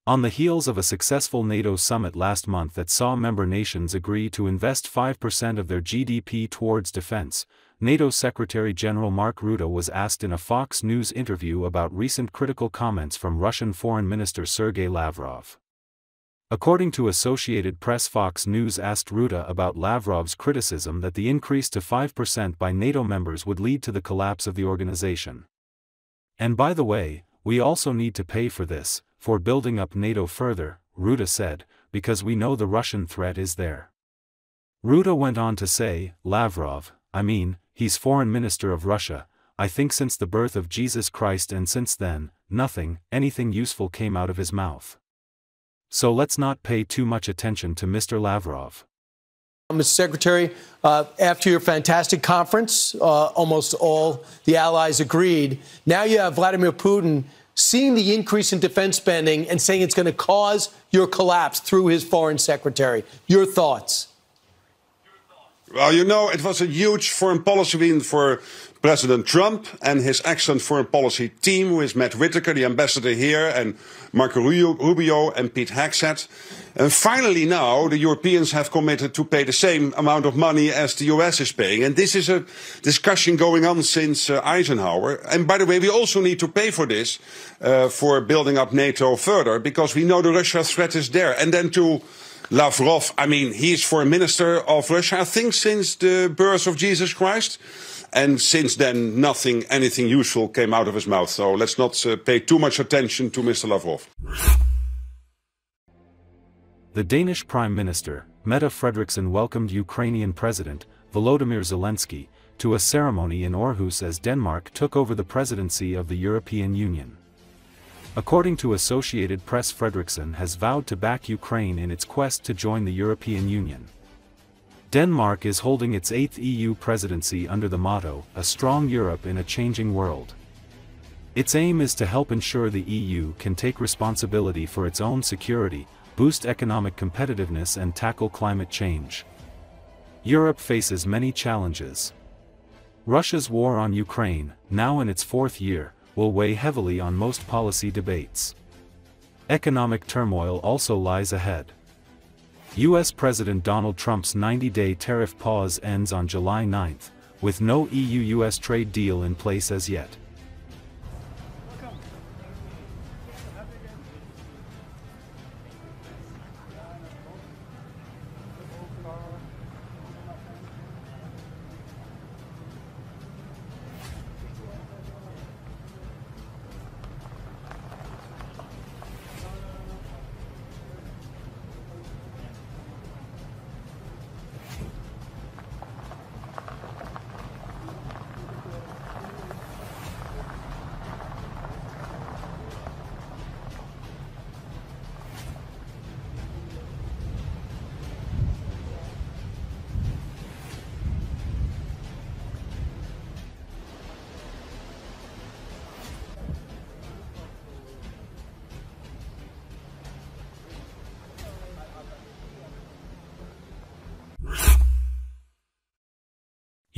On the heels of a successful NATO summit last month that saw member nations agree to invest 5% of their GDP towards defense, NATO Secretary-General Mark Rutte was asked in a Fox News interview about recent critical comments from Russian Foreign Minister Sergey Lavrov. According to Associated Press, Fox News asked Rutte about Lavrov's criticism that the increase to 5% by NATO members would lead to the collapse of the organization. "And by the way, we also need to pay for this, for building up NATO further," Rutte said, "because we know the Russian threat is there." Rutte went on to say, "Lavrov, he's foreign minister of Russia. I think since the birth of Jesus Christ and since then, anything useful came out of his mouth. So let's not pay too much attention to Mr. Lavrov." Mr. Secretary, after your fantastic conference, almost all the allies agreed. Now you have Vladimir Putin seeing the increase in defense spending and saying it's going to cause your collapse through his foreign secretary. Your thoughts? Well, it was a huge foreign policy win for President Trump and his excellent foreign policy team, with Matt Whitaker, the ambassador here, and Marco Rubio and Pete Hegseth. And finally now, the Europeans have committed to pay the same amount of money as the US is paying. And this is a discussion going on since Eisenhower. And by the way, we also need to pay for this, for building up NATO further, because we know the Russia threat is there. And then to Lavrov, he is foreign minister of Russia, I think, since the birth of Jesus Christ. And since then, anything useful came out of his mouth. So let's not pay too much attention to Mr. Lavrov. The Danish Prime Minister, Mette Frederiksen, welcomed Ukrainian President, Volodymyr Zelensky, to a ceremony in Aarhus as Denmark took over the presidency of the European Union. According to Associated Press, Frederiksen has vowed to back Ukraine in its quest to join the European Union. Denmark is holding its 8th EU presidency under the motto, "A strong Europe in a changing world." Its aim is to help ensure the EU can take responsibility for its own security, boost economic competitiveness and tackle climate change. Europe faces many challenges. Russia's war on Ukraine, now in its 4th year, will weigh heavily on most policy debates. Economic turmoil also lies ahead. U.S. President Donald Trump's 90-day tariff pause ends on July 9th, with no EU-US trade deal in place as yet.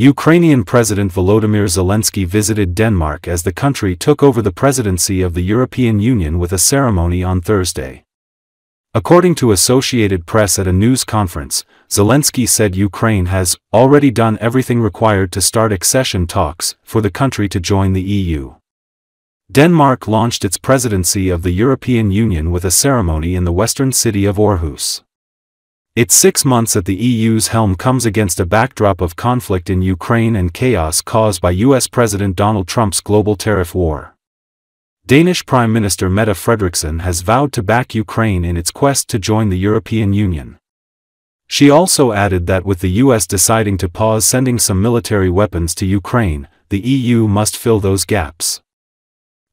Ukrainian President Volodymyr Zelensky visited Denmark as the country took over the presidency of the European Union with a ceremony on Thursday. According to Associated Press, at a news conference, Zelensky said Ukraine has already done everything required to start accession talks for the country to join the EU. Denmark launched its presidency of the European Union with a ceremony in the western city of Aarhus. Its 6 months at the EU's helm comes against a backdrop of conflict in Ukraine and chaos caused by US President Donald Trump's global tariff war. Danish Prime Minister Mette Frederiksen has vowed to back Ukraine in its quest to join the European Union. She also added that with the US deciding to pause sending some military weapons to Ukraine, the EU must fill those gaps.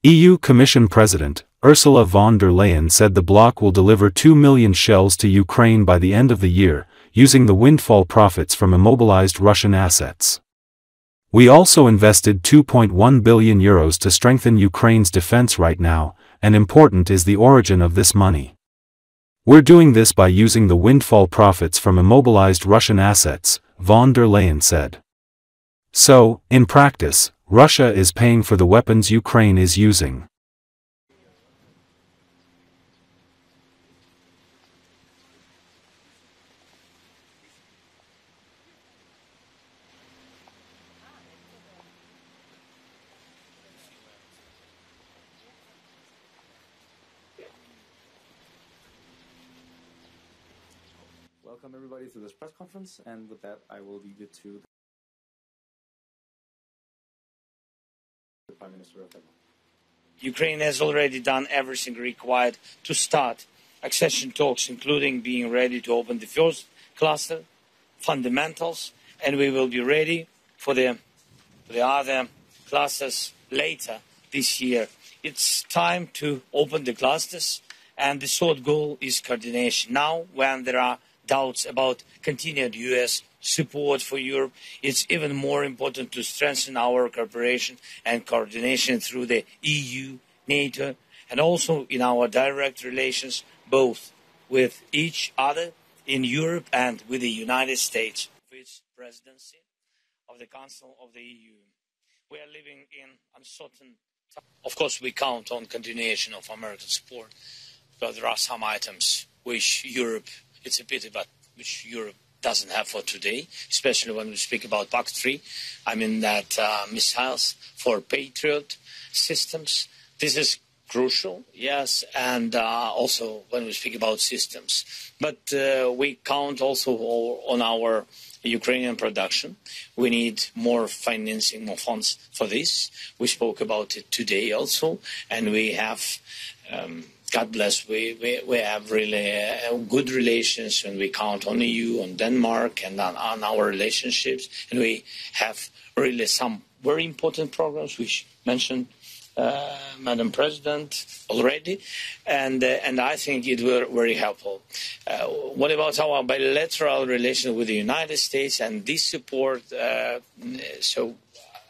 EU Commission President Ursula von der Leyen said the bloc will deliver 2 million shells to Ukraine by the end of the year, using the windfall profits from immobilized Russian assets. "We also invested €2.1 billion to strengthen Ukraine's defense right now, and important is the origin of this money. We're doing this by using the windfall profits from immobilized Russian assets," von der Leyen said. So, in practice, Russia is paying for the weapons Ukraine is using. welcome everybody to this press conference, and with that, I will leave it to the Prime Minister of Denmark. Ukraine has already done everything required to start accession talks, including being ready to open the first cluster, fundamentals, and we will be ready for the other clusters later this year. It's time to open the clusters, and the third goal is coordination. Now, when there are doubts about continued U.S. support for Europe, it's even more important to strengthen our cooperation and coordination through the EU, NATO, and also in our direct relations, both with each other in Europe and with the United States. For its presidency of the Council of the EU, we are living in uncertain times. Of course, we count on continuation of American support, but there are some items which Europe, it's a pity, but which Europe doesn't have for today, especially when we speak about PAC-3. I mean that missiles for Patriot systems. This is crucial, yes, and also when we speak about systems. But we count also on our Ukrainian production. We need more financing, more funds for this. We spoke about it today also, and we have, God bless, we have really good relations, and we count on EU, on Denmark, and on our relationships. And we have really some very important programs, which mentioned Madam President already, and I think it will very helpful. What about our bilateral relations with the United States and this support? So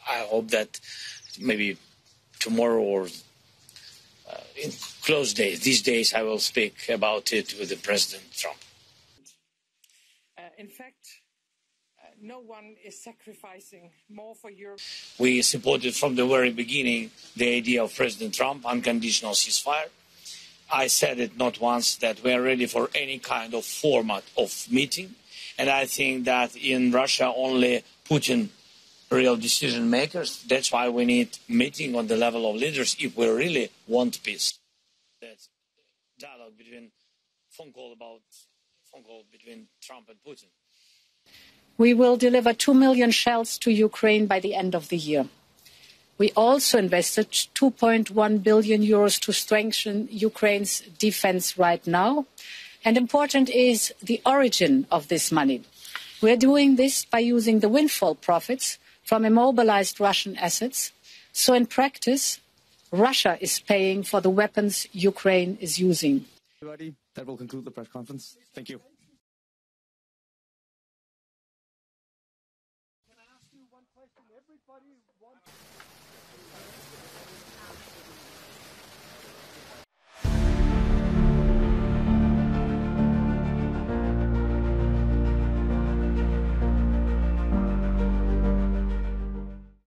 I hope that maybe tomorrow or in close days, these days, I will speak about it with the President Trump. In fact, no one is sacrificing more for Europe. We supported from the very beginning the idea of President Trump, unconditional ceasefire. I said it not once that we are ready for any kind of format of meeting. And I think that in Russia only Putin real decision makers. That's why we need meeting on the level of leaders if we really want peace. That's dialogue between phone call between Trump and Putin. We will deliver 2 million shells to Ukraine by the end of the year. We also invested 2.1 billion euros to strengthen Ukraine's defense right now. And important is the origin of this money. We are doing this by using the windfall profits from immobilized Russian assets. So in practice, Russia is paying for the weapons Ukraine is using. Everybody, that will conclude the press conference. Thank you.